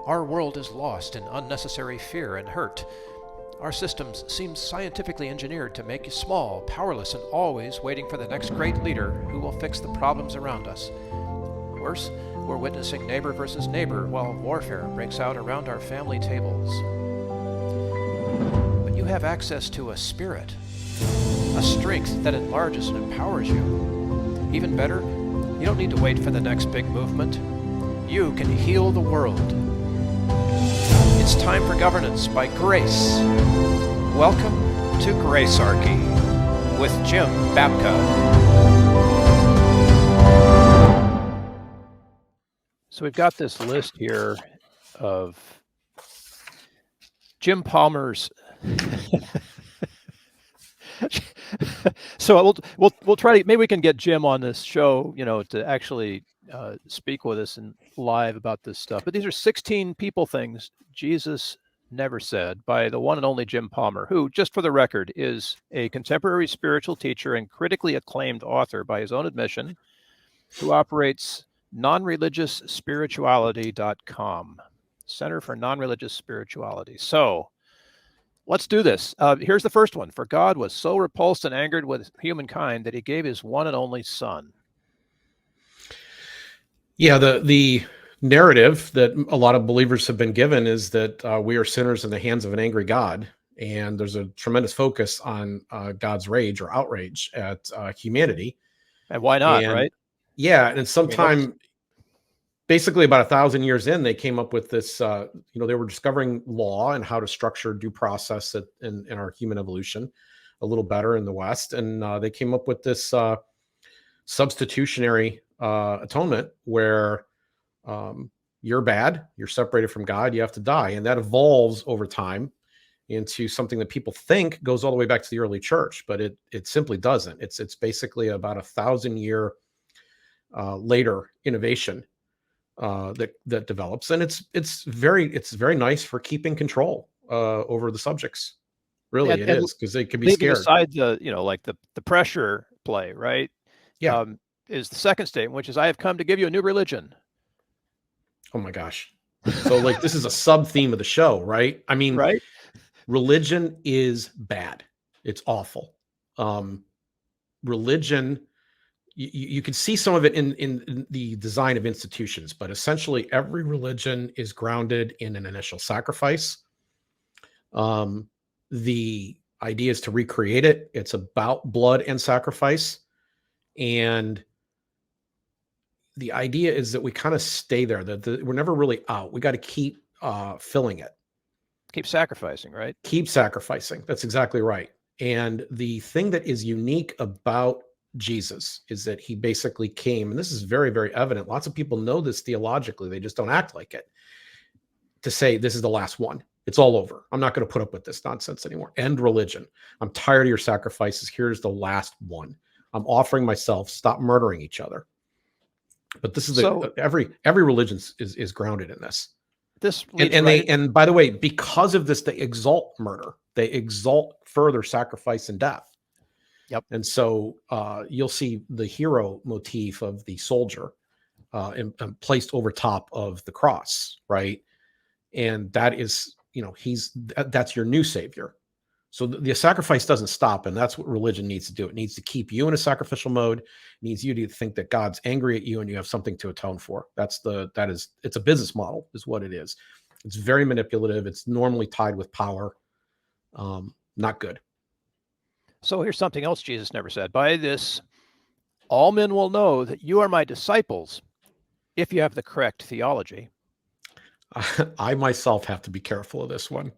Our world is lost in unnecessary fear and hurt. Our systems seem scientifically engineered to make you small, powerless, and always waiting for the next great leader who will fix the problems around us. Worse, we're witnessing neighbor versus neighbor while warfare breaks out around our family tables. But you have access to a spirit, a strength that enlarges and empowers you. Even better, you don't need to wait for the next big movement. You can heal the world. It's time for governance by grace. Welcome to Gracearchy with Jim Babka. So we've got this list here of Jim Palmer's. So we'll try to, maybe we can get Jim on this show, to actually speak with us and live about this stuff. But these are 16 people things Jesus never said by the one and only Jim Palmer, who, just for the record, is a contemporary spiritual teacher and critically acclaimed author by his own admission, who operates nonreligiousspirituality.com, Center for Non-Religious Spirituality. So let's do this. Here's the first one. For God was so repulsed and angered with humankind that he gave his one and only son. Yeah, the narrative that a lot of believers have been given is that we are sinners in the hands of an angry God. And there's a tremendous focus on God's rage or outrage at humanity. And why not, right? Yeah, and sometime, basically about 1,000 years in, they came up with this, they were discovering law and how to structure due process in our human evolution a little better in the West. And they came up with this substitutionary atonement where you're bad, you're separated from God, you have to die. And that evolves over time into something that people think goes all the way back to the early church, but it simply doesn't. It's basically about 1,000-year later innovation that develops, and it's very nice for keeping control over the subjects. Really, it is, because they can be scared. Aside the pressure play, right? Yeah, is the second statement, which is, "I have come to give you a new religion." Oh my gosh! So this is a sub theme of the show, right? I mean, right? Religion is bad. It's awful. Religion. You can see some of it in the design of institutions, but essentially every religion is grounded in an initial sacrifice. The idea is to recreate it. It's about blood and sacrifice. And the idea is that we kind of stay there, that we're never really out. We got to keep filling it. Keep sacrificing, right? Keep sacrificing. That's exactly right. And the thing that is unique about Jesus is that he basically came, and this is very, very evident. Lots of people know this theologically. They just don't act like it. To say, this is the last one. It's all over. I'm not going to put up with this nonsense anymore. End religion. I'm tired of your sacrifices. Here's the last one. I'm offering myself. Stop murdering each other. But this is every religion is grounded in this. And by the way, because of this, they exalt murder. They exalt further sacrifice and death. Yep. And so you'll see the hero motif of the soldier and placed over top of the cross, right? And that is, that's your new savior. So the sacrifice doesn't stop, and that's what religion needs to do. It needs to keep you in a sacrificial mode. It needs you to think that God's angry at you and you have something to atone for. It's a business model, is what it is. It's very manipulative. It's normally tied with power. Not good. So here's something else Jesus never said. By this, all men will know that you are my disciples if you have the correct theology. I myself have to be careful of this one.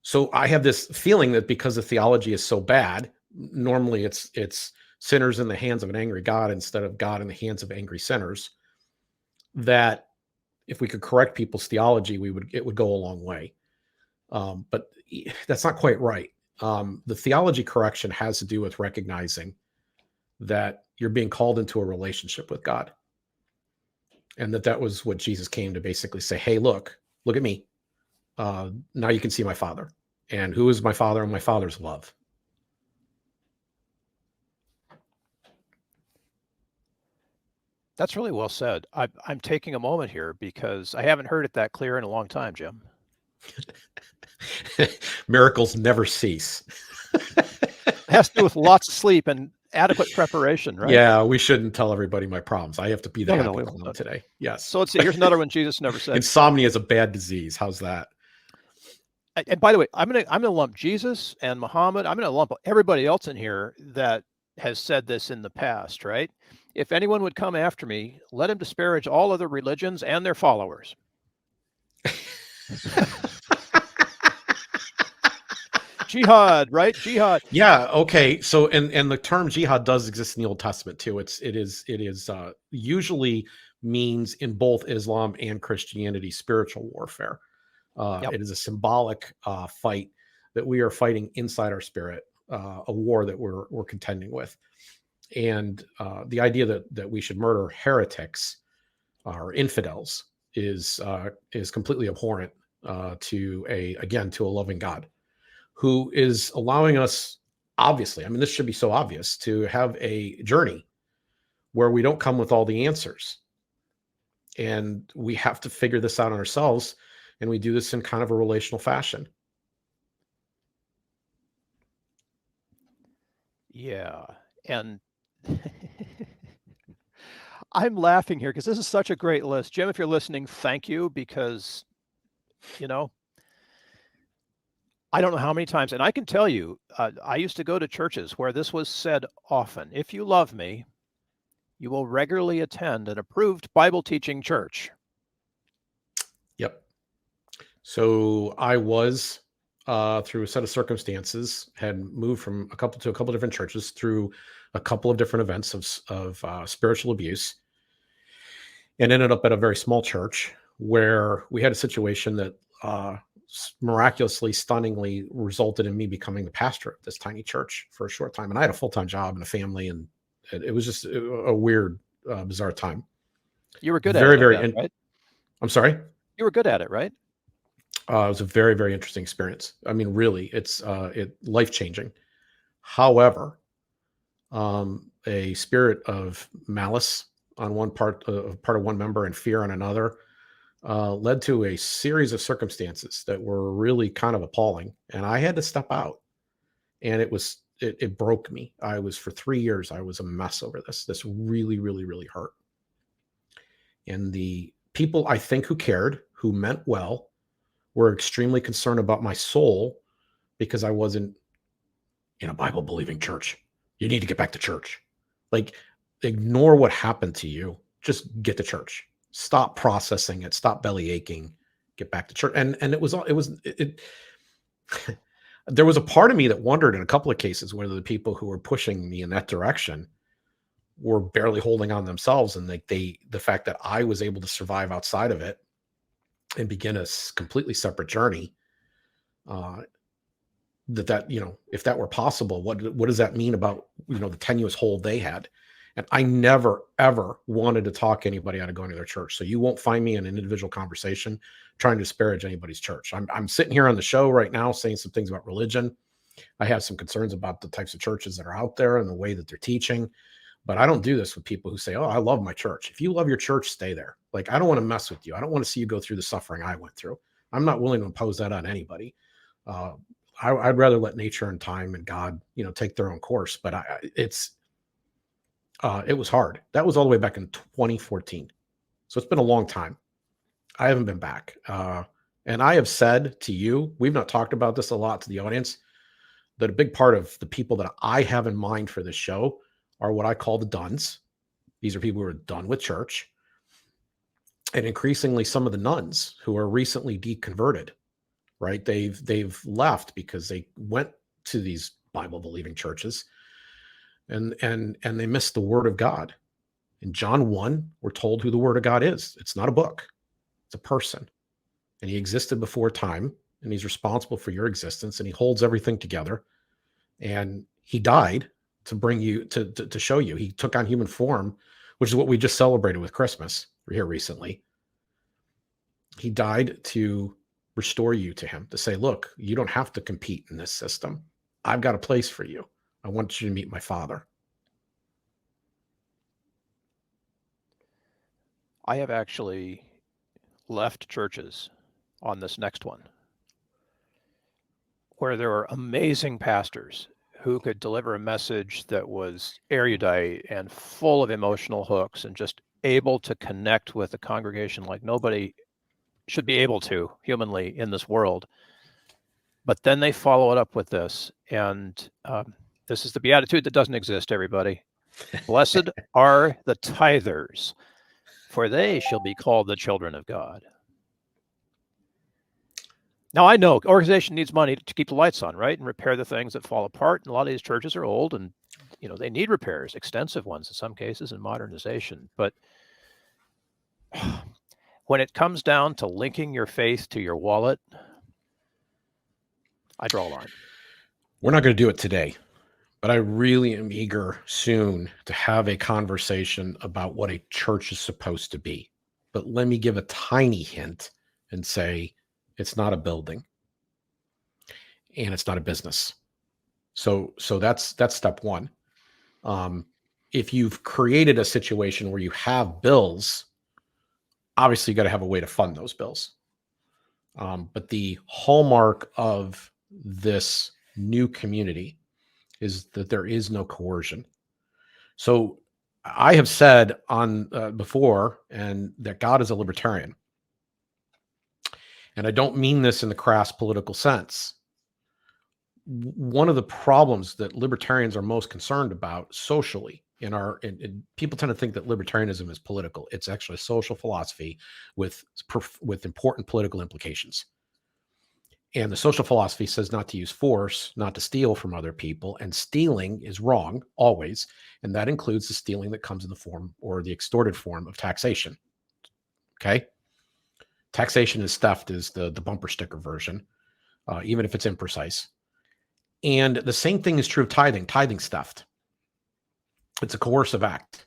So I have this feeling that because the theology is so bad, normally it's sinners in the hands of an angry God instead of God in the hands of angry sinners, that if we could correct people's theology, it would go a long way. But that's not quite right. The theology correction has to do with recognizing that you're being called into a relationship with God. And that was what Jesus came to basically say, hey, look at me. Now you can see my Father. And who is my Father? And my Father's love. That's really well said. I'm taking a moment here because I haven't heard it that clear in a long time, Jim. Miracles never cease. It has to do with lots of sleep and adequate preparation, right? Yeah, we shouldn't tell everybody my problems. I have to be the No, happy we clown won't. today. Yes. So let's see. Here's another one Jesus never said. Insomnia is a bad disease. How's that? And by the way, I'm gonna lump Jesus and Muhammad. I'm gonna lump everybody else in here that has said this in the past, right? If anyone would come after me, let him disparage all other religions and their followers. Jihad, right? Jihad. Yeah. Okay. So, and the term jihad does exist in the Old Testament too. It is usually means in both Islam and Christianity spiritual warfare. Yep. It is a symbolic fight that we are fighting inside our spirit, a war that we're contending with, and the idea that we should murder heretics or infidels is completely abhorrent to a loving God who is allowing us, obviously, I mean, this should be so obvious, to have a journey where we don't come with all the answers. And we have to figure this out on ourselves. And we do this in kind of a relational fashion. Yeah. And I'm laughing here because this is such a great list. Jim, if you're listening, thank you, because, you know, I don't know how many times, and I can tell you, I used to go to churches where this was said often. If you love me, you will regularly attend an approved Bible teaching church. Yep. So I was, through a set of circumstances, had moved from a couple different churches through a couple of different events of spiritual abuse, and ended up at a very small church where we had a situation that miraculously, stunningly resulted in me becoming the pastor of this tiny church for a short time. And I had a full-time job and a family, and it was just a weird, bizarre time. You were good at it, right? I'm sorry? You were good at it, right? It was a very, very interesting experience. I mean, really, it's life-changing. However, a spirit of malice on one part of one member and fear on another led to a series of circumstances that were really kind of appalling. And I had to step out, and it broke me. For 3 years, I was a mess over this. This really, really, really hurt. And the people I think who cared, who meant well, were extremely concerned about my soul because I wasn't in a Bible believing church. You need to get back to church. Like, ignore what happened to you. Just get to church. Stop processing it. Stop belly aching. Get back to church. And there was a part of me that wondered in a couple of cases whether the people who were pushing me in that direction were barely holding on themselves, and the fact that I was able to survive outside of it and begin a completely separate journey, that if that were possible, what does that mean about the tenuous hold they had? And I never ever wanted to talk anybody out of going to their church. So you won't find me in an individual conversation trying to disparage anybody's church. I'm sitting here on the show right now saying some things about religion. I have some concerns about the types of churches that are out there and the way that they're teaching. But I don't do this with people who say, "Oh, I love my church." If you love your church, stay there. Like, I don't want to mess with you. I don't want to see you go through the suffering I went through. I'm not willing to impose that on anybody. I'd rather let nature and time and God, take their own course. But it was hard. That was all the way back in 2014. So it's been a long time. I haven't been back. And I have said to you, we've not talked about this a lot to the audience, that a big part of the people that I have in mind for this show are what I call the duns. These are people who are done with church. And increasingly some of the nuns who are recently deconverted, right? They've left because they went to these Bible believing churches and they missed the word of God. In John 1, we're told who the word of God is. It's not a book. It's a person. And he existed before time, and he's responsible for your existence, and he holds everything together. And he died to bring you to show you. He took on human form, which is what we just celebrated with Christmas here recently. He died to restore you to him, to say, look, you don't have to compete in this system. I've got a place for you. I want you to meet my Father. I have actually left churches on this next one where there were amazing pastors who could deliver a message that was erudite and full of emotional hooks and just able to connect with the congregation like nobody should be able to humanly in this world. But then they follow it up with this, and this is the Beatitude that doesn't exist, everybody. Blessed are the tithers, for they shall be called the children of God. Now, I know organization needs money to keep the lights on, right, and repair the things that fall apart. And a lot of these churches are old, and they need repairs, extensive ones in some cases, and modernization. But when it comes down to linking your faith to your wallet, I draw a line. We're not going to do it today, but I really am eager soon to have a conversation about what a church is supposed to be. But let me give a tiny hint and say it's not a building and it's not a business. So that's step one. If you've created a situation where you have bills, obviously you got to have a way to fund those bills. But the hallmark of this new community is that there is no coercion. So I have said on before, and that God is a libertarian. And I don't mean this in the crass political sense. One of the problems that libertarians are most concerned about socially in people tend to think that libertarianism is political. It's actually a social philosophy with important political implications. And the social philosophy says not to use force, not to steal from other people. And stealing is wrong always. And that includes the stealing that comes in the form or the extorted form of taxation. Okay. Taxation is theft is the bumper sticker version, even if it's imprecise. And the same thing is true of tithing. Tithing's theft. It's a coercive act.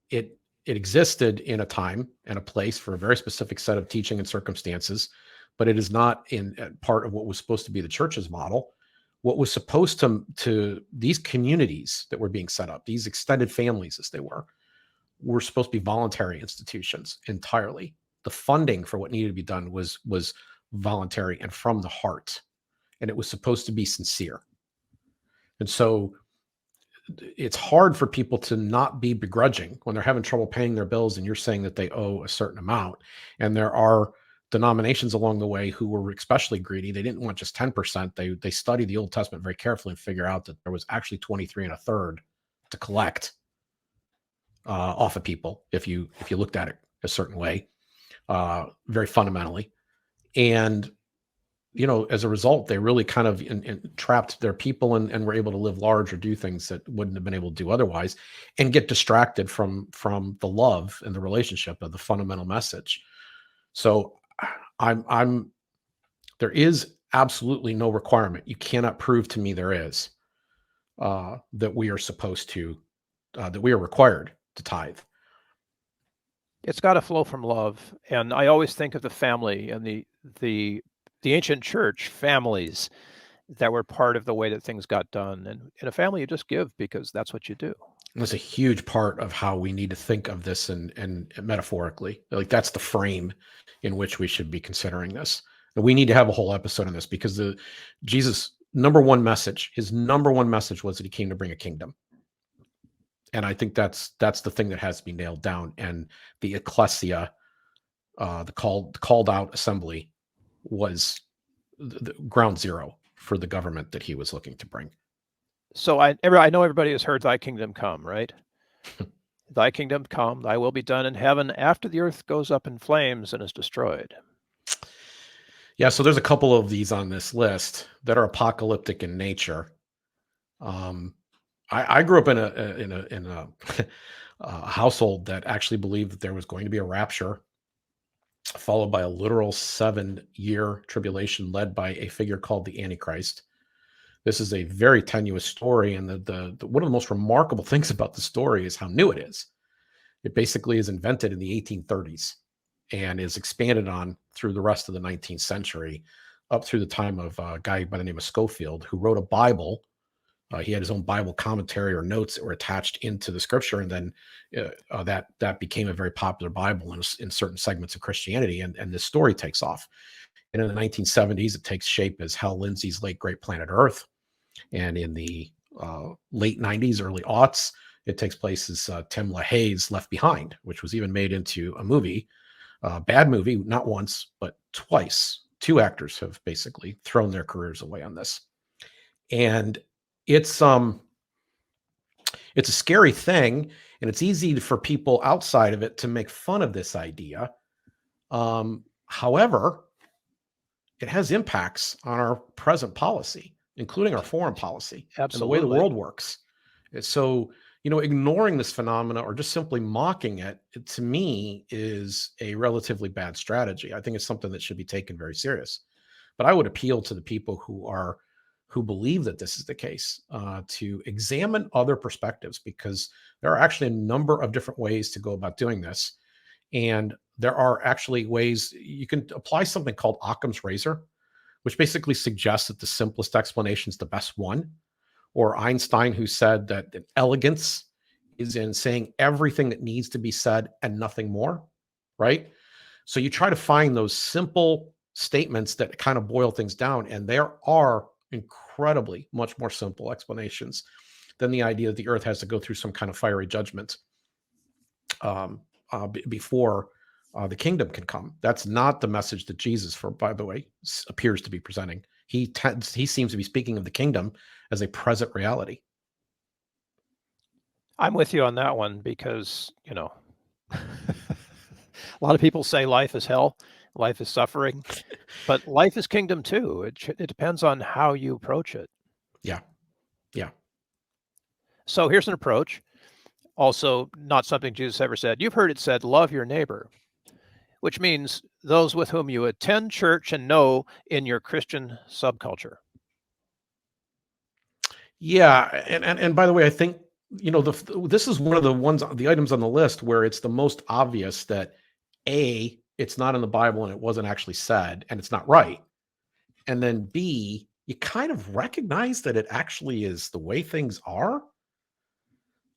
It existed in a time and a place for a very specific set of teaching and circumstances, but it is not in part of what was supposed to be the church's model. What was supposed to these communities that were being set up, these extended families as they were supposed to be voluntary institutions entirely. The funding for what needed to be done was voluntary and from the heart, and it was supposed to be sincere. And so it's hard for people to not be begrudging when they're having trouble paying their bills and you're saying that they owe a certain amount. And there are denominations along the way who were especially greedy. They didn't want just 10%. They studied the Old Testament very carefully and figure out that there was actually 23 1/3 to collect off of people if you looked at it a certain way, very fundamentally. And as a result, they really kind of trapped their people and were able to live large or do things that wouldn't have been able to do otherwise, and get distracted from the love and the relationship of the fundamental message. So there is absolutely no requirement. You cannot prove to me there is that we are supposed to, that we are required to tithe. It's got to flow from love. And I always think of the family and the ancient church families that were part of the way that things got done. And in a family, you just give because that's what you do. That's a huge part of how we need to think of this and metaphorically. Like that's the frame in which we should be considering this. And we need to have a whole episode on this because Jesus' number one message was that he came to bring a kingdom. And I think that's the thing that has to be nailed down. And the ecclesia, the called out assembly, was the ground zero for the government that he was looking to bring. So I know everybody has heard thy kingdom come, right? Thy kingdom come, thy will be done in heaven after the earth goes up in flames and is destroyed. Yeah, so there's a couple of these on this list that are apocalyptic in nature. I grew up in a household that actually believed that there was going to be a rapture, followed by a literal 7-year tribulation led by a figure called the Antichrist. This is a very tenuous story, and the one of the most remarkable things about the story is how new it is. It basically is invented in the 1830s and is expanded on through the rest of the 19th century, up through the time of a guy by the name of Schofield, who wrote a Bible He had his own Bible commentary or notes that were attached into the scripture, and then that became a very popular Bible in certain segments of Christianity, and this story takes off. And in the 1970s, it takes shape as Hal Lindsey's late great Planet Earth, and in the late 90s, early aughts, it takes place as Tim LaHaye's Left Behind, which was even made into a movie, bad movie, not once but twice. Two actors have basically thrown their careers away on this, and it's a scary thing, and it's easy for people outside of it to make fun of this idea. However, it has impacts on our present policy, including our foreign policy. Absolutely. And the way the world works. So, ignoring this phenomena or just simply mocking it, to me, is a relatively bad strategy. I think it's something that should be taken very serious. But I would appeal to the people who believe that this is the case, to examine other perspectives, because there are actually a number of different ways to go about doing this. And there are actually ways you can apply something called Occam's razor, which basically suggests that the simplest explanation is the best one. Or Einstein, who said that elegance is in saying everything that needs to be said and nothing more, right? So you try to find those simple statements that kind of boil things down, and there are incredibly much more simple explanations than the idea that the earth has to go through some kind of fiery judgment before the kingdom can come. That's not the message that Jesus, by the way, appears to be presenting. He seems to be speaking of the kingdom as a present reality. I'm with you on that one, because, a lot of people say life is hell, life is suffering, but life is kingdom too. It depends on how you approach it. Yeah. So here's an approach. Also, not something Jesus ever said. You've heard it said, love your neighbor, which means those with whom you attend church and know in your Christian subculture. Yeah. And by the way, I think, this is one of the items on the list where it's the most obvious that A, it's not in the Bible and it wasn't actually said and it's not right. And then B, you kind of recognize that it actually is the way things are.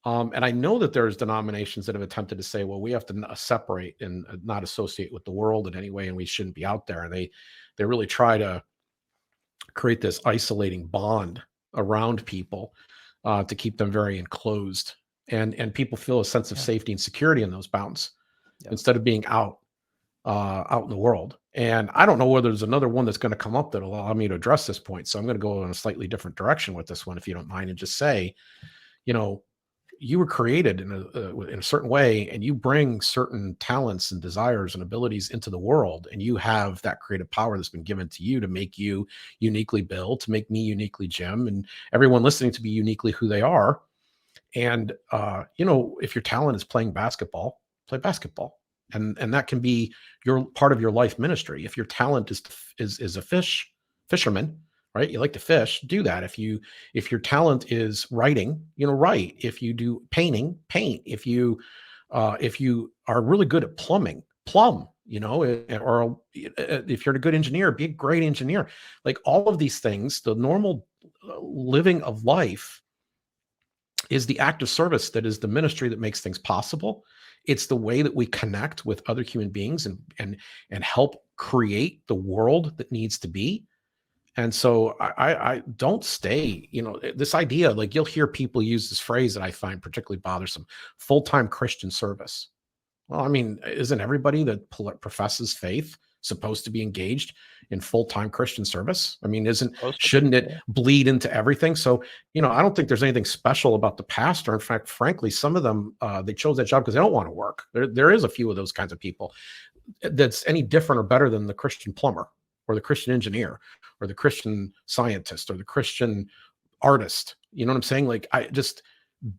And I know that there's denominations that have attempted to say, well, we have to separate and not associate with the world in any way, and we shouldn't be out there. And they really try to create this isolating bond around people to keep them very enclosed. And people feel a sense of safety and security in those bounds instead of being out in the world. And I don't know whether there's another one that's going to come up that'll allow me to address this point. So I'm going to go in a slightly different direction with this one, if you don't mind, and just say, you were created in a certain way, and you bring certain talents and desires and abilities into the world, and you have that creative power that's been given to you to make you uniquely Bill, to make me uniquely Jim, and everyone listening to be uniquely who they are. And if your talent is playing basketball, play basketball, and that can be your part of your life ministry. If your talent is a fisherman, right? You like to fish, do that. If your talent is writing, write. If you do painting, paint. If you are really good at plumbing, plumb, or if you're a good engineer, be a great engineer. Like all of these things, the normal living of life is the act of service that is the ministry that makes things possible. It's the way that we connect with other human beings and help create the world that needs to be. And so I don't stay, this idea, like you'll hear people use this phrase that I find particularly bothersome, full-time Christian service. Well, I mean, isn't everybody that professes faith supposed to be engaged in full-time Christian service? I mean, shouldn't it bleed into everything? So, I don't think there's anything special about the pastor. In fact, frankly, some of them, they chose that job because they don't want to work. There is a few of those kinds of people that's any different or better than the Christian plumber, or the Christian engineer, or the Christian scientist, or the Christian artist. You know what I'm saying? Like, I just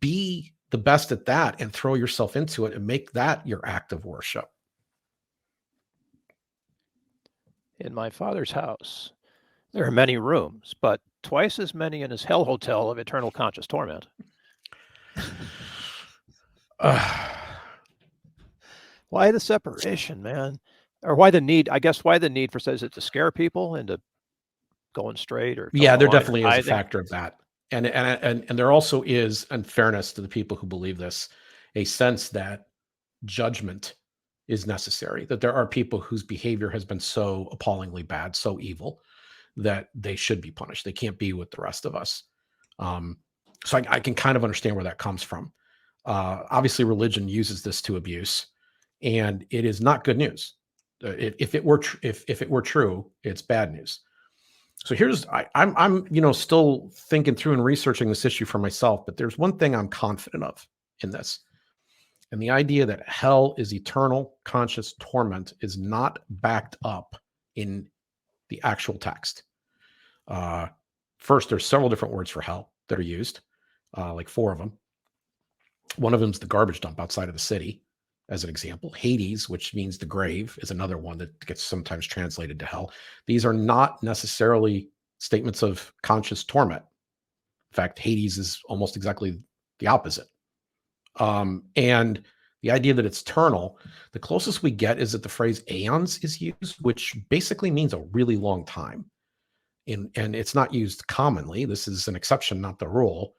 be the best at that and throw yourself into it and make that your act of worship. In my Father's house, there are many rooms, but twice as many in his hell hotel of eternal conscious torment. Why the separation, man? Or why the need? I guess why the need for, says it to scare people into going straight or there definitely is a factor of that. And there also is, in fairness to the people who believe this, a sense that judgment is necessary, that there are people whose behavior has been so appallingly bad, so evil, that they should be punished. They can't be with the rest of us. So I can kind of understand where that comes from. Obviously, religion uses this to abuse, and it is not good news. If it were true, it's bad news. So I'm still thinking through and researching this issue for myself, but there's one thing I'm confident of in this. And the idea that hell is eternal conscious torment is not backed up in the actual text. First, there's several different words for hell that are used, like 4 of them. One of them is the garbage dump outside of the city, as an example. Hades, which means the grave, is another one that gets sometimes translated to hell. These are not necessarily statements of conscious torment. In fact, Hades is almost exactly the opposite. And the idea that it's eternal, the closest we get is that the phrase aeons is used, which basically means a really long time. And it's not used commonly. This is an exception, not the rule.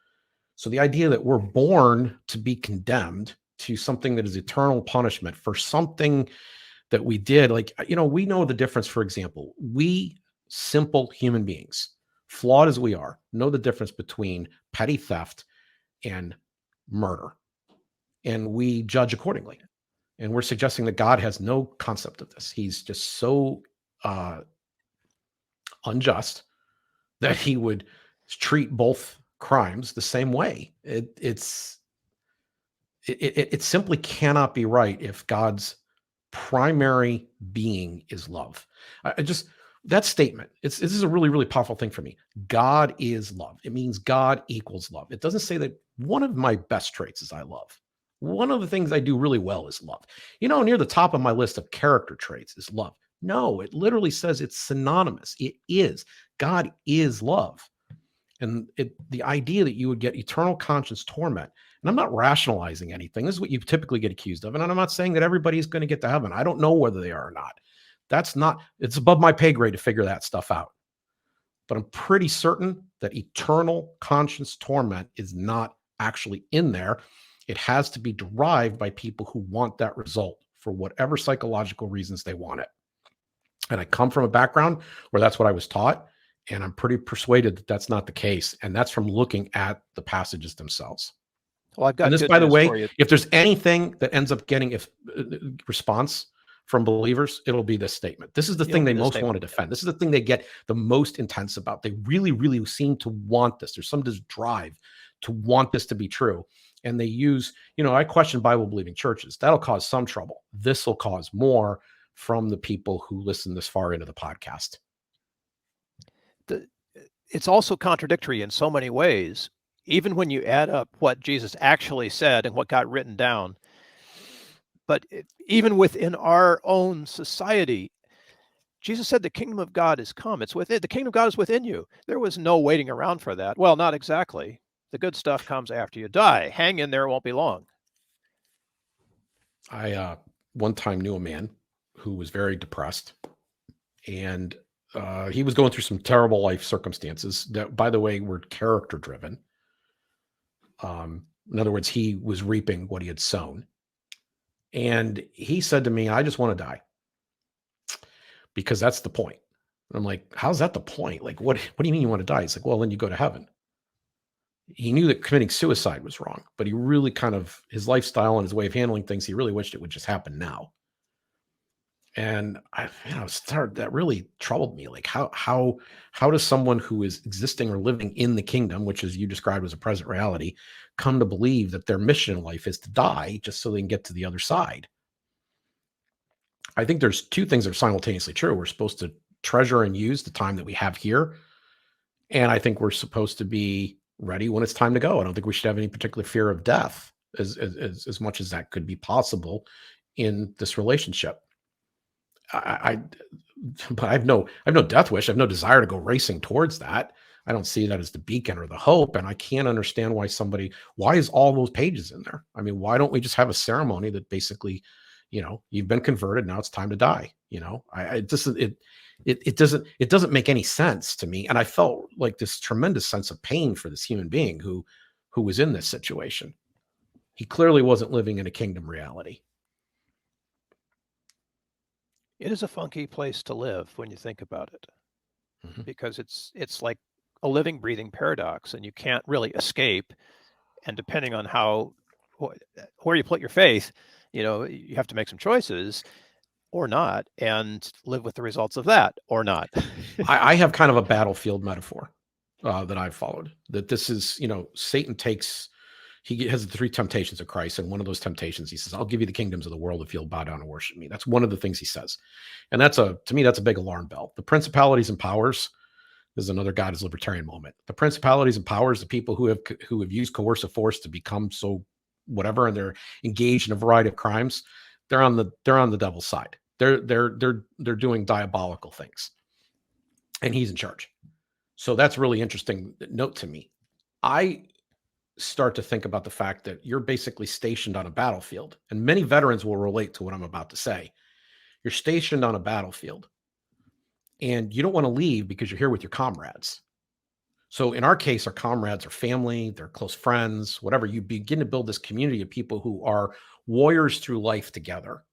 So the idea that we're born to be condemned to something that is eternal punishment for something that we did, like, we know the difference. For example, we simple human beings, flawed as we are, know the difference between petty theft and murder. And we judge accordingly. And we're suggesting that God has no concept of this. He's just so unjust that he would treat both crimes the same way. It simply cannot be right if God's primary being is love. That statement, this is a really, really powerful thing for me. God is love. It means God equals love. It doesn't say that one of my best traits is I love. One of the things I do really well is love. Near the top of my list of character traits is love. No, it literally says it's synonymous. It is. God is love. And the idea that you would get eternal conscious torment, and I'm not rationalizing anything. This is what you typically get accused of. And I'm not saying that everybody's going to get to heaven. I don't know whether they are or not. It's above my pay grade to figure that stuff out. But I'm pretty certain that eternal conscious torment is not actually in there. It has to be derived by people who want that result for whatever psychological reasons they want it. And I come from a background where that's what I was taught. And I'm pretty persuaded that that's not the case. And that's from looking at the passages themselves. Well, I've got and this, good by the news way, for you. if there's anything that ends up getting response from believers, it'll be this statement. This is the thing they most want to defend. This is the thing they get the most intense about. They really, really seem to want this. There's some drive to want this to be true. And they use, I question Bible-believing churches. That'll cause some trouble. This will cause more from the people who listen this far into the podcast. It's also contradictory in so many ways, even when you add up what Jesus actually said and what got written down. But even within our own society, Jesus said the kingdom of God is come. It's within. The kingdom of God is within you. There was no waiting around for that. Well, not exactly. The good stuff comes after you die. Hang in there, it won't be long. I one time knew a man who was very depressed, and he was going through some terrible life circumstances that, by the way, were character driven. In other words, he was reaping what he had sown. And he said to me, I just want to die because that's the point. And I'm like, how's that the point? Like, what do you mean you want to die? He's like, well, then you go to heaven. He knew that committing suicide was wrong, but he really his lifestyle and his way of handling things, he really wished it would just happen now. And that really troubled me. Like, how does someone who is existing or living in the kingdom, which as you described as a present reality, come to believe that their mission in life is to die just so they can get to the other side? I think there's 2 things that are simultaneously true. We're supposed to treasure and use the time that we have here. And I think we're supposed to be ready when it's time to go. I don't think we should have any particular fear of death as much as that could be possible in this relationship. But I have no death wish. I have no desire to go racing towards that. I don't see that as the beacon or the hope. And I can't understand why is all those pages in there? I mean, why don't we just have a ceremony that basically, You've been converted. Now it's time to die. It doesn't make any sense to me. And I felt like this tremendous sense of pain for this human being who was in this situation. He clearly wasn't living in a kingdom reality. It is a funky place to live when you think about it, Mhm. because it's like a living, breathing paradox, and you can't really escape. And depending on where you put your faith, you have to make some choices or not, and live with the results of that or not. I have kind of a battlefield metaphor that I've followed. That this is, Satan he has the 3 temptations of Christ, and one of those temptations, he says, "I'll give you the kingdoms of the world if you'll bow down and worship me." That's one of the things he says, and to me, that's a big alarm bell. The principalities and powers. This is another God is libertarian moment. The principalities and powers, the people who have used coercive force to become so whatever, and they're engaged in a variety of crimes, they're on the devil's side. They're doing diabolical things, and he's in charge. So that's really interesting note to me. I start to think about the fact that you're basically stationed on a battlefield, and many veterans will relate to what I'm about to say. You're stationed on a battlefield, and you don't want to leave because you're here with your comrades. So in our case, our comrades are family, they're close friends, whatever. You begin to build this community of people who are warriors through life together.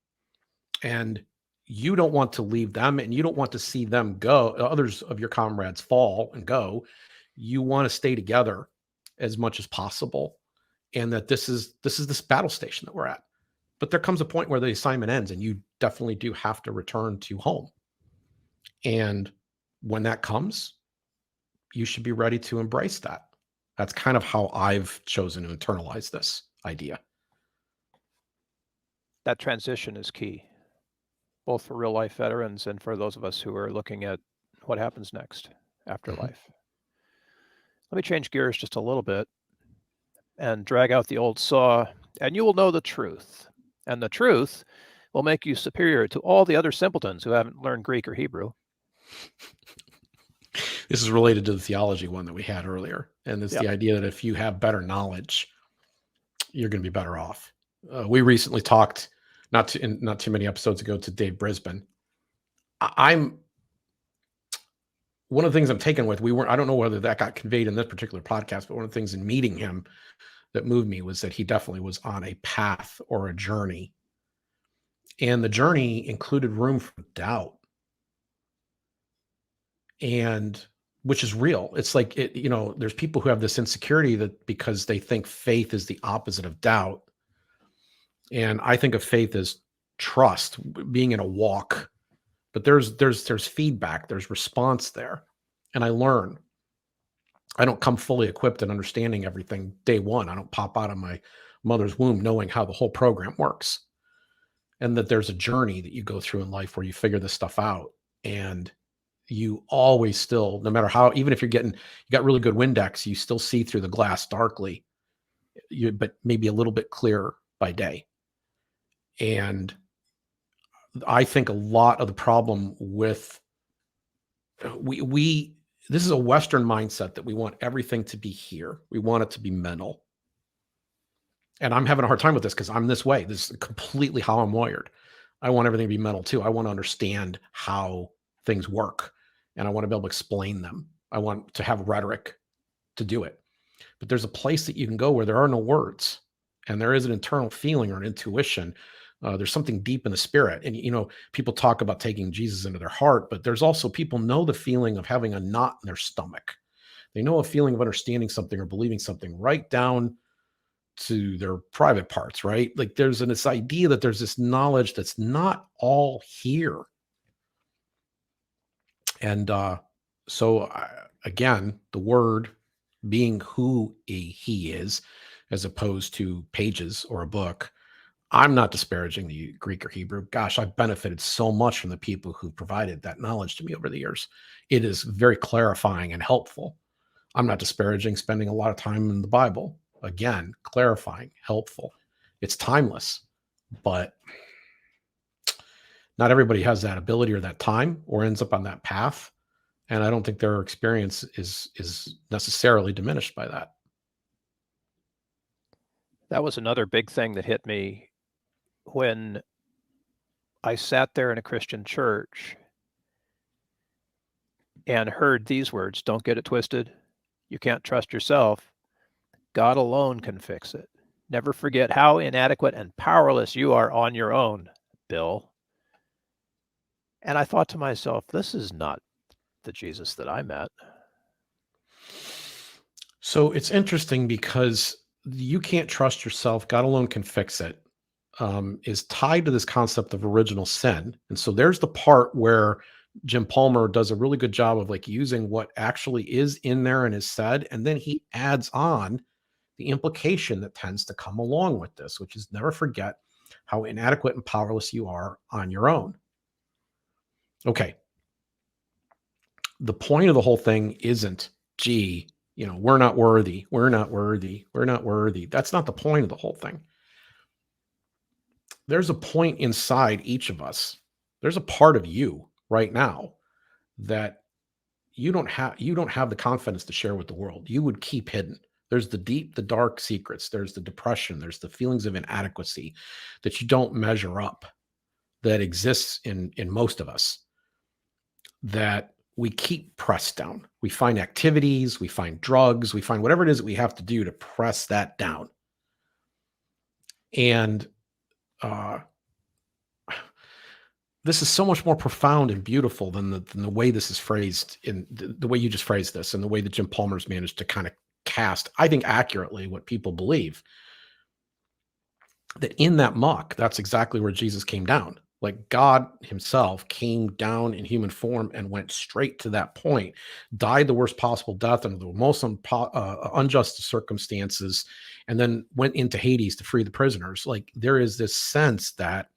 And you don't want to leave them, and you don't want to see them go, others of your comrades fall and go. You want to stay together as much as possible. And that this is this battle station that we're at. But there comes a point where the assignment ends, and you definitely do have to return to home. And when that comes, you should be ready to embrace that. That's kind of how I've chosen to internalize this idea. That transition is key, both for real life veterans and for those of us who are looking at what happens next after life. Let me change gears just a little bit and drag out the old saw, and you will know the truth. And the truth will make you superior to all the other simpletons who haven't learned Greek or Hebrew. This is related to the theology one that we had earlier. And it's the idea that if you have better knowledge, you're going to be better off. We recently talked, not too many episodes ago, to Dave Brisbin. I'm one of the things I'm taken with, I don't know whether that got conveyed in this particular podcast, but one of the things in meeting him that moved me was that he definitely was on a path or a journey. And the journey included room for doubt. And which is real. It's like, there's people who have this insecurity that because they think faith is the opposite of doubt. And I think of faith as trust, being in a walk, but there's feedback, there's response there. And I learn. I don't come fully equipped and understanding everything day one. I don't pop out of my mother's womb knowing how the whole program works. And that there's a journey that you go through in life where you figure this stuff out. And you always still, no matter how, even if you got really good Windex, you still see through the glass darkly, but maybe a little bit clearer by day. And I think a lot of the problem with this is a Western mindset that we want everything to be here. We want it to be mental. And I'm having a hard time with this because I'm this way. This is completely how I'm wired. I want everything to be mental too. I want to understand how things work, and I want to be able to explain them. I want to have rhetoric to do it. But there's a place that you can go where there are no words, and there is an internal feeling or an intuition. There's something deep in the spirit. And, people talk about taking Jesus into their heart, but there's also people know the feeling of having a knot in their stomach. They know a feeling of understanding something or believing something right down to their private parts, right? Like there's this idea that there's this knowledge that's not all here. And again, the word being who he is, as opposed to pages or a book. I'm not disparaging the Greek or Hebrew. Gosh, I've benefited so much from the people who provided that knowledge to me over the years. It is very clarifying and helpful. I'm not disparaging spending a lot of time in the Bible. Again, clarifying, helpful. It's timeless, but not everybody has that ability or that time or ends up on that path. And I don't think their experience is necessarily diminished by that. That was another big thing that hit me when I sat there in a Christian church and heard these words. Don't get it twisted. You can't trust yourself. God alone can fix it. Never forget how inadequate and powerless you are on your own, Bill. And I thought to myself, this is not the Jesus that I met. So it's interesting because you can't trust yourself. God alone can fix it. Is tied to this concept of original sin. And so there's the part where Jim Palmer does a really good job of like using what actually is in there and is said. And then he adds on the implication that tends to come along with this, which is never forget how inadequate and powerless you are on your own. Okay. The point of the whole thing isn't, gee, we're not worthy. We're not worthy. We're not worthy. That's not the point of the whole thing. There's a point inside each of us. There's a part of you right now that you don't have the confidence to share with the world. You would keep hidden. There's the deep, the dark secrets. There's the depression. There's the feelings of inadequacy that you don't measure up, that exists in most of us, that we keep pressed down. We find activities, we find drugs, we find whatever it is that we have to do to press that down. And this is so much more profound and beautiful than the way this is phrased, in the way you just phrased this, and the way that Jim Palmer's managed to kind of cast, I think, accurately what people believe. That in that muck, that's exactly where Jesus came down. Like God himself came down in human form and went straight to that point, died the worst possible death under the most unjust circumstances, and then went into Hades to free the prisoners. Like there is this sense that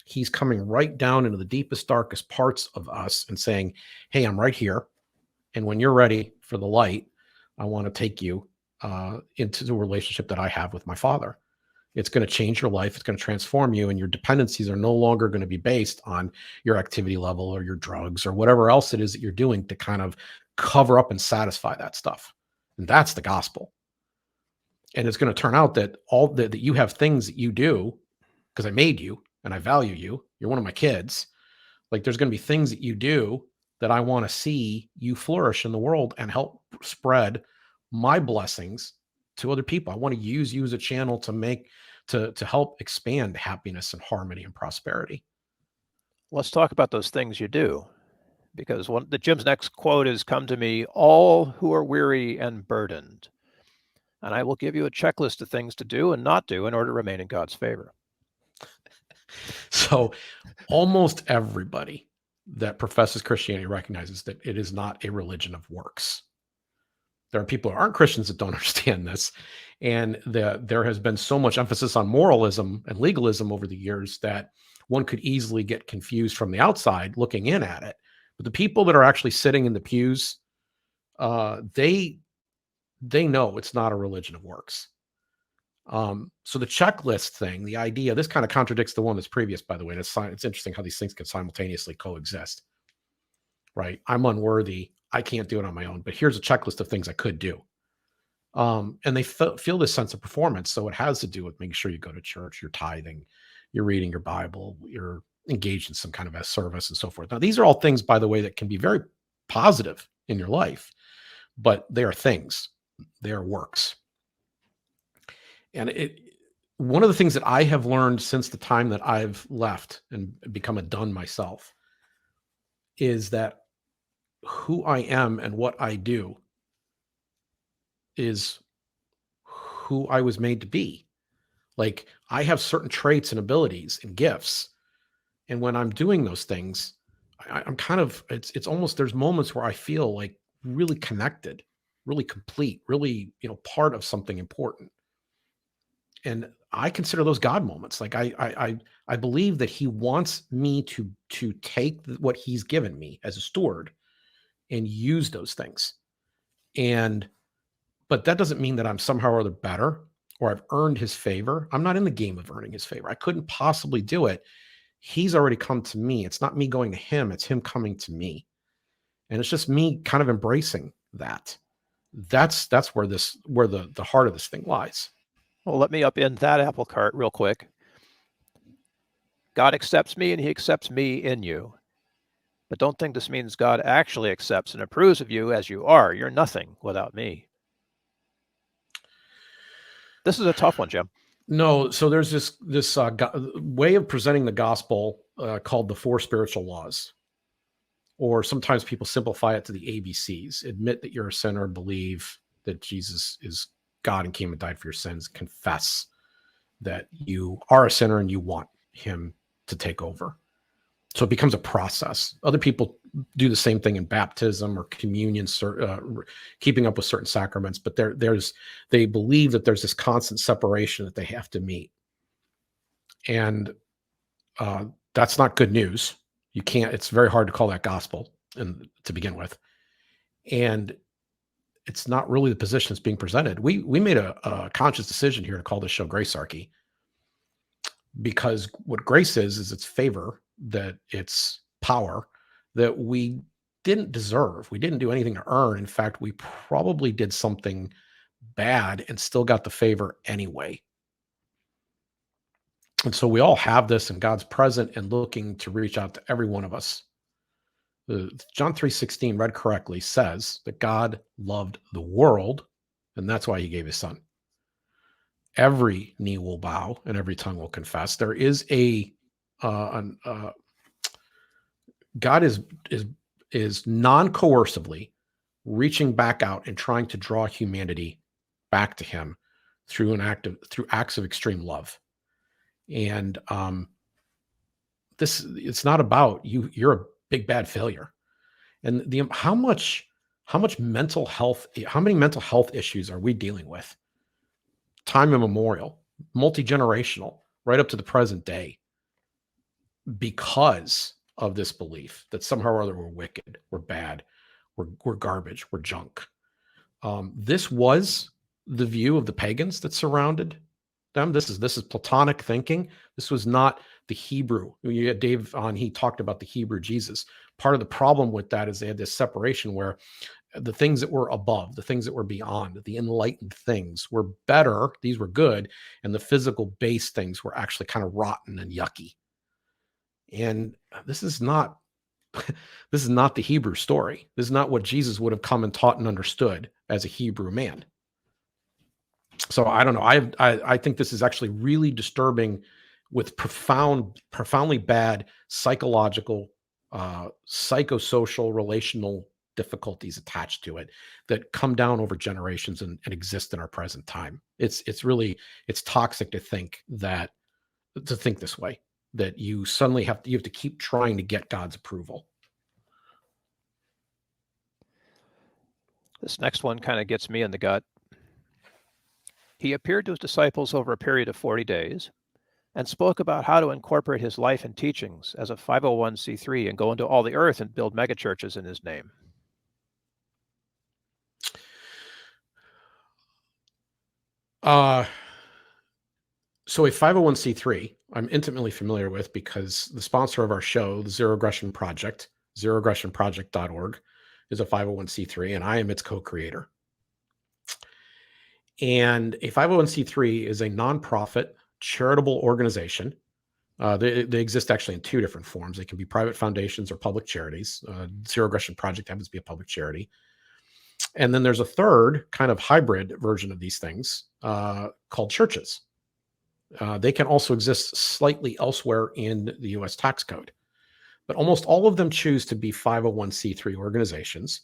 he's coming right down into the deepest, darkest parts of us and saying, hey, I'm right here. And when you're ready for the light, I want to take you into the relationship that I have with my Father. It's going to change your life. It's going to transform you. And your dependencies are no longer going to be based on your activity level or your drugs or whatever else it is that you're doing to kind of cover up and satisfy that stuff. And that's the gospel. And it's going to turn out that that you have things that you do because I made you and I value you. You're one of my kids. Like there's going to be things that you do that I want to see you flourish in the world and help spread my blessings to other people. I want to use you as a channel to help expand happiness and harmony and prosperity. Let's talk about those things you do, because Jim's next quote is, "Come to me, all who are weary and burdened, and I will give you a checklist of things to do and not do in order to remain in God's favor." So almost everybody that professes Christianity recognizes that it is not a religion of works. There are people who aren't Christians that don't understand this. And there has been so much emphasis on moralism and legalism over the years that one could easily get confused from the outside looking in at it. But the people that are actually sitting in the pews, they know it's not a religion of works. So the checklist thing, the idea, this kind of contradicts the one that's previous, by the way. And it's interesting how these things can simultaneously coexist, right? I'm unworthy. I can't do it on my own, but here's a checklist of things I could do. And they feel this sense of performance. So it has to do with making sure you go to church, you're tithing, you're reading your Bible, you're engaged in some kind of a service and so forth. Now, these are all things, by the way, that can be very positive in your life, but they are things, they are works. And one of the things that I have learned since the time that I've left and become a done myself is that who I am and what I do is who I was made to be. Like I have certain traits and abilities and gifts. And when I'm doing those things, I'm kind of, it's almost, there's moments where I feel like really connected, really complete, really, part of something important. And I consider those God moments. Like I believe that he wants me to take what he's given me as a steward and use those things. But that doesn't mean that I'm somehow or other better or I've earned his favor. I'm not in the game of earning his favor. I couldn't possibly do it. He's already come to me. It's not me going to him. It's him coming to me. And it's just me kind of embracing that. That's where the heart of this thing lies. Well, let me upend that apple cart real quick. God accepts me and he accepts me in you. But don't think this means God actually accepts and approves of you as you are. You're nothing without me. This is a tough one, Jim. No, so there's this way of presenting the gospel called the four spiritual laws, or sometimes people simplify it to the ABCs. Admit that you're a sinner, believe that Jesus is God and came and died for your sins, confess that you are a sinner and you want him to take over. So it becomes a process. Other people do the same thing in baptism or communion, keeping up with certain sacraments, but they believe that there's this constant separation that they have to meet. And that's not good news. It's very hard to call that gospel to begin with. And it's not really the position that's being presented. We made a conscious decision here to call this show Gracearchy, because what grace is it's favor, that it's power that we didn't deserve. We didn't do anything to earn. In fact, we probably did something bad and still got the favor anyway. And so we all have this, and God's present and looking to reach out to every one of us. John 3:16, read correctly, says that God loved the world, and that's why he gave his son. Every knee will bow and every tongue will confess. There is God is non-coercively reaching back out and trying to draw humanity back to him through acts of extreme love. And it's not about you. You're a big bad failure. And how many mental health issues are we dealing with? Time immemorial, multi-generational, right up to the present day, because of this belief that somehow or other we're wicked, we're bad, we're garbage, we're junk. This was the view of the pagans that surrounded them. This is Platonic thinking. This was not the Hebrew. You had Dave on, he talked about the Hebrew Jesus. Part of the problem with that is they had this separation where the things that were above, the things that were beyond, the enlightened things were better, these were good, and the physical base things were actually kind of rotten and yucky. And this is not the Hebrew story. This is not what Jesus would have come and taught and understood as a Hebrew man. So I don't know. I think this is actually really disturbing, with profoundly bad psychological, psychosocial, relational difficulties attached to it that come down over generations and exist in our present time. It's toxic to think this way, that you suddenly have to keep trying to get God's approval. This next one kind of gets me in the gut. He appeared to his disciples over a period of 40 days and spoke about how to incorporate his life and teachings as a 501c3 and go into all the earth and build megachurches in his name. So a 501c3, I'm intimately familiar with, because the sponsor of our show, the Zero Aggression Project, zeroaggressionproject.org, is a 501c3, and I am its co-creator. And a 501c3 is a nonprofit charitable organization. They exist actually in two different forms. They can be private foundations or public charities. Zero Aggression Project happens to be a public charity. And then there's a third kind of hybrid version of these things called churches. They can also exist slightly elsewhere in the U.S. tax code. But almost all of them choose to be 501c3 organizations,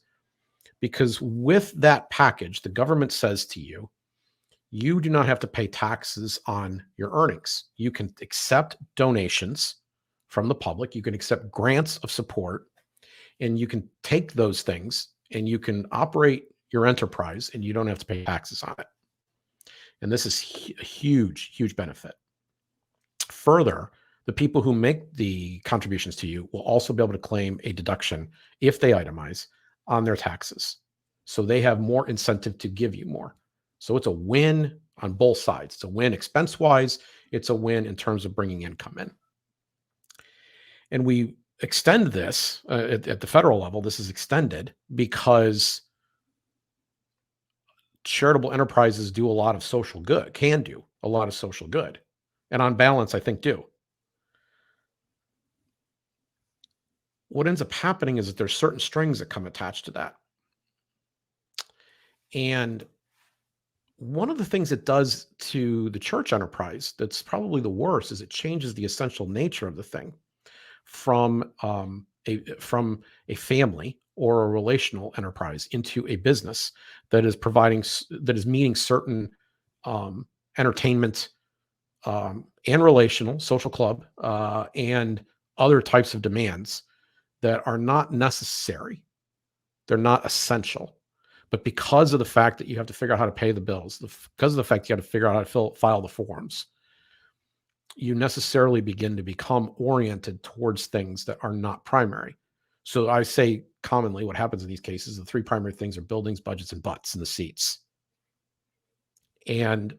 because with that package, the government says to you, you do not have to pay taxes on your earnings. You can accept donations from the public. You can accept grants of support, and you can take those things and you can operate your enterprise, and you don't have to pay taxes on it. And this is a huge, huge benefit. Further, the people who make the contributions to you will also be able to claim a deduction, if they itemize, on their taxes. So they have more incentive to give you more. So it's a win on both sides. It's a win expense-wise. It's a win in terms of bringing income in. And we extend this at the federal level. This is extended because charitable enterprises do a lot of social good, can do a lot of social good. And on balance, I think do. what ends up happening is that there's certain strings that come attached to that. And one of the things it does to the church enterprise that's probably the worst is it changes the essential nature of the thing from a family or a relational enterprise into a business that is that is meeting certain entertainment and relational social club and other types of demands that are not necessary. They're not essential. But because of the fact that you have to figure out how to pay the bills, because of the fact you have to figure out how to file the forms, you necessarily begin to become oriented towards things that are not primary. So I say commonly what happens in these cases, the three primary things are buildings, budgets, and butts in the seats. And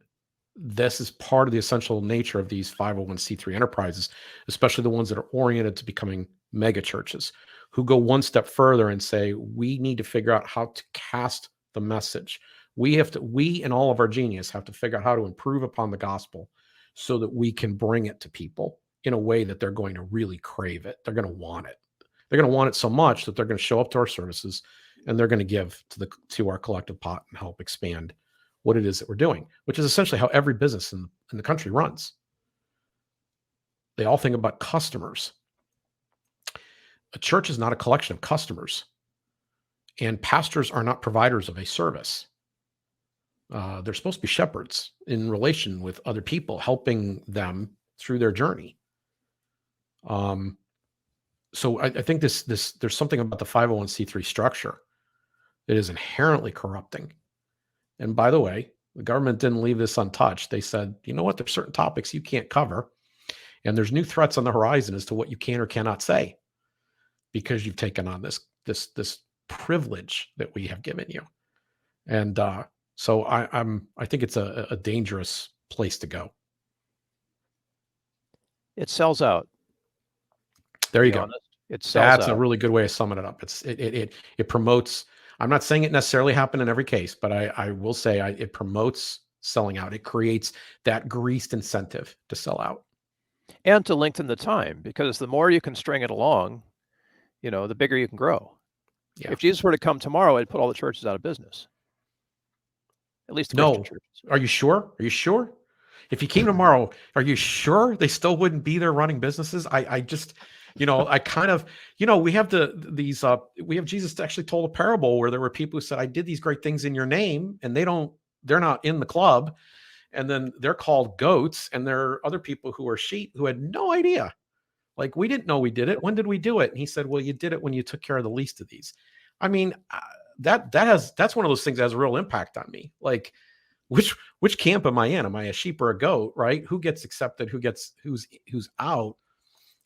this is part of the essential nature of these 501c3 enterprises, especially the ones that are oriented to becoming mega churches, who go one step further and say, we need to figure out how to cast the message. We and all of our genius have to figure out how to improve upon the gospel so that we can bring it to people in a way that they're going to really crave it. They're going to want it. They're going to want it so much that they're going to show up to our services and they're going to give to our collective pot and help expand what it is that we're doing, which is essentially how every business in the country runs. They all think about customers. A church is not a collection of customers, and pastors are not providers of a service. They're supposed to be shepherds in relation with other people, helping them through their journey. So I think there's something about the 501c3 structure that is inherently corrupting. And by the way, the government didn't leave this untouched. They said, you know what, there's certain topics you can't cover, and there's new threats on the horizon as to what you can or cannot say, because you've taken on this privilege that we have given you. And so I think it's a dangerous place to go. It sells out. There you go. Honest. It sells out. That's a really good way of summing it up. It promotes. I'm not saying it necessarily happened in every case, but I will say it promotes selling out. It creates that greased incentive to sell out. And to lengthen the time, because the more you can string it along, the bigger you can grow. Yeah. If Jesus were to come tomorrow, it'd put all the churches out of business. At least the Christian churches. Are you sure? Are you sure? If he came tomorrow, are you sure they still wouldn't be there running businesses? I just, I kind of, we have we have Jesus actually told a parable where there were people who said, I did these great things in your name, and they're not in the club. And then they're called goats, and there are other people who are sheep who had no idea. Like, we didn't know we did it. When did we do it? And he said, well, you did it when you took care of the least of these. I mean, that's one of those things that has a real impact on me. Like, which camp am I in? Am I a sheep or a goat, right? Who gets accepted, who's out,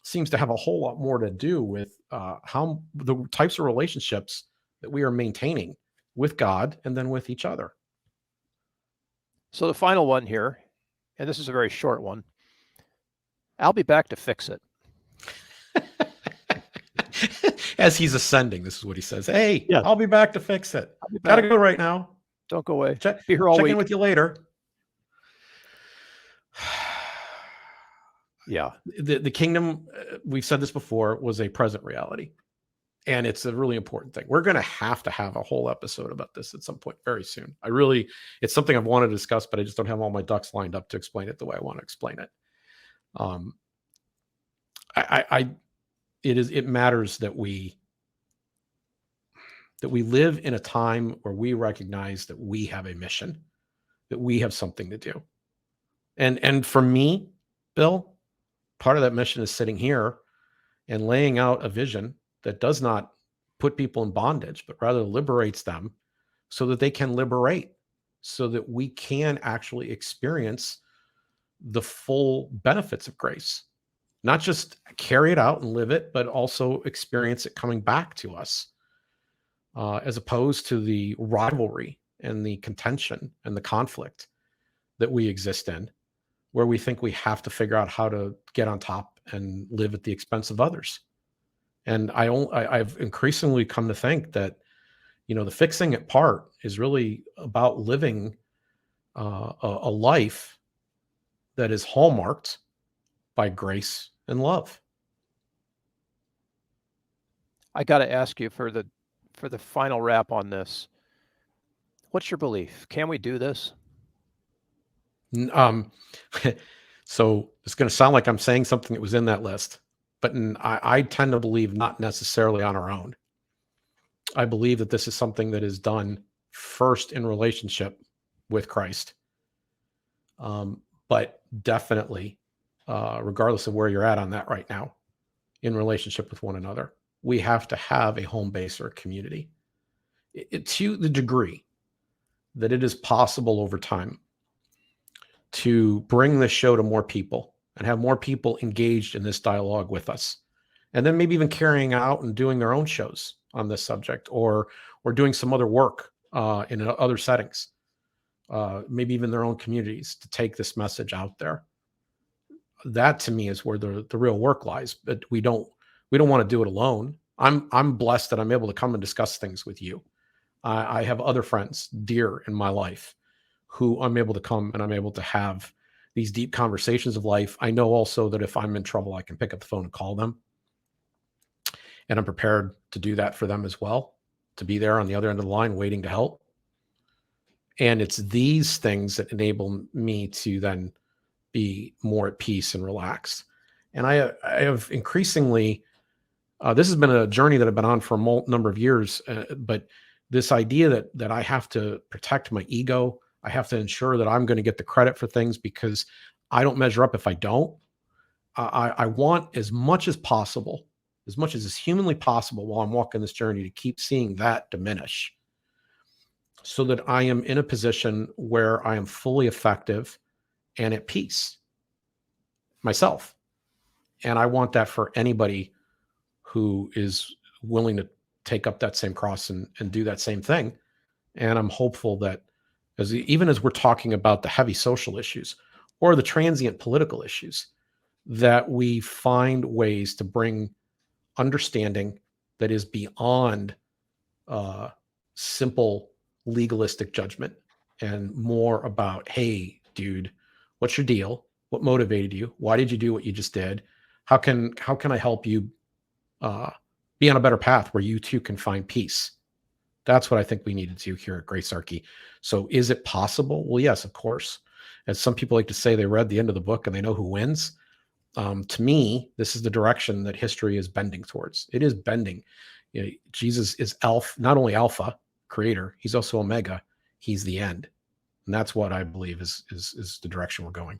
seems to have a whole lot more to do with how the types of relationships that we are maintaining with God and then with each other. So the final one here, and this is a very short one, I'll be back to fix it. As he's ascending, this is what he says. Hey, yeah. I'll be back to fix it. Gotta go right now. Don't go away. Be here all week. Check in with you later. Yeah. The kingdom, we've said this before, was a present reality. And it's a really important thing. We're going to have a whole episode about this at some point very soon. It's something I've wanted to discuss, but I just don't have all my ducks lined up to explain it the way I want to explain it. It matters that we live in a time where we recognize that we have a mission, that we have something to do. And for me, Bill, part of that mission is sitting here and laying out a vision that does not put people in bondage, but rather liberates them so that they can liberate, so that we can actually experience the full benefits of grace. Not just carry it out and live it, but also experience it coming back to us, as opposed to the rivalry and the contention and the conflict that we exist in, where we think we have to figure out how to get on top and live at the expense of others. And I've increasingly come to think that, the fixing it part is really about living a life that is hallmarked by grace and love. I got to ask you for the final wrap on this. What's your belief? Can we do this? So it's going to sound like I'm saying something that was in that list, but I tend to believe not necessarily on our own. I believe that this is something that is done first in relationship with Christ. But definitely, regardless of where you're at on that right now, in relationship with one another, we have to have a home base or a community. To the degree that it is possible over time to bring this show to more people and have more people engaged in this dialogue with us, and then maybe even carrying out and doing their own shows on this subject, or doing some other work in other settings, maybe even their own communities, to take this message out there. That to me is where the real work lies. But we don't want to do it alone. I'm blessed that I'm able to come and discuss things with you. I have other friends dear in my life who I'm able to come and I'm able to have these deep conversations of life. I know also that if I'm in trouble, I can pick up the phone and call them. And I'm prepared to do that for them as well, to be there on the other end of the line waiting to help. And it's these things that enable me to then be more at peace and relaxed. And I have increasingly, this has been a journey that I've been on for a number of years, but this idea that I have to protect my ego, I have to ensure that I'm going to get the credit for things because I don't measure up if I don't. I want as much as possible, as much as is humanly possible while I'm walking this journey, to keep seeing that diminish, so that I am in a position where I am fully effective and at peace myself. And I want that for anybody who is willing to take up that same cross and do that same thing. And I'm hopeful that even as we're talking about the heavy social issues or the transient political issues, that we find ways to bring understanding that is beyond simple legalistic judgment, and more about, hey, dude, what's your deal? What motivated you? Why did you do what you just did? How can I help you be on a better path where you too can find peace? That's what I think we need to do here at Gracearchy. So is it possible? Well, yes, of course. As some people like to say, they read the end of the book and they know who wins. To me, this is the direction that history is bending towards. It is bending. You know, Jesus is not only Alpha, creator, he's also Omega. He's the end. And that's what I believe is the direction we're going.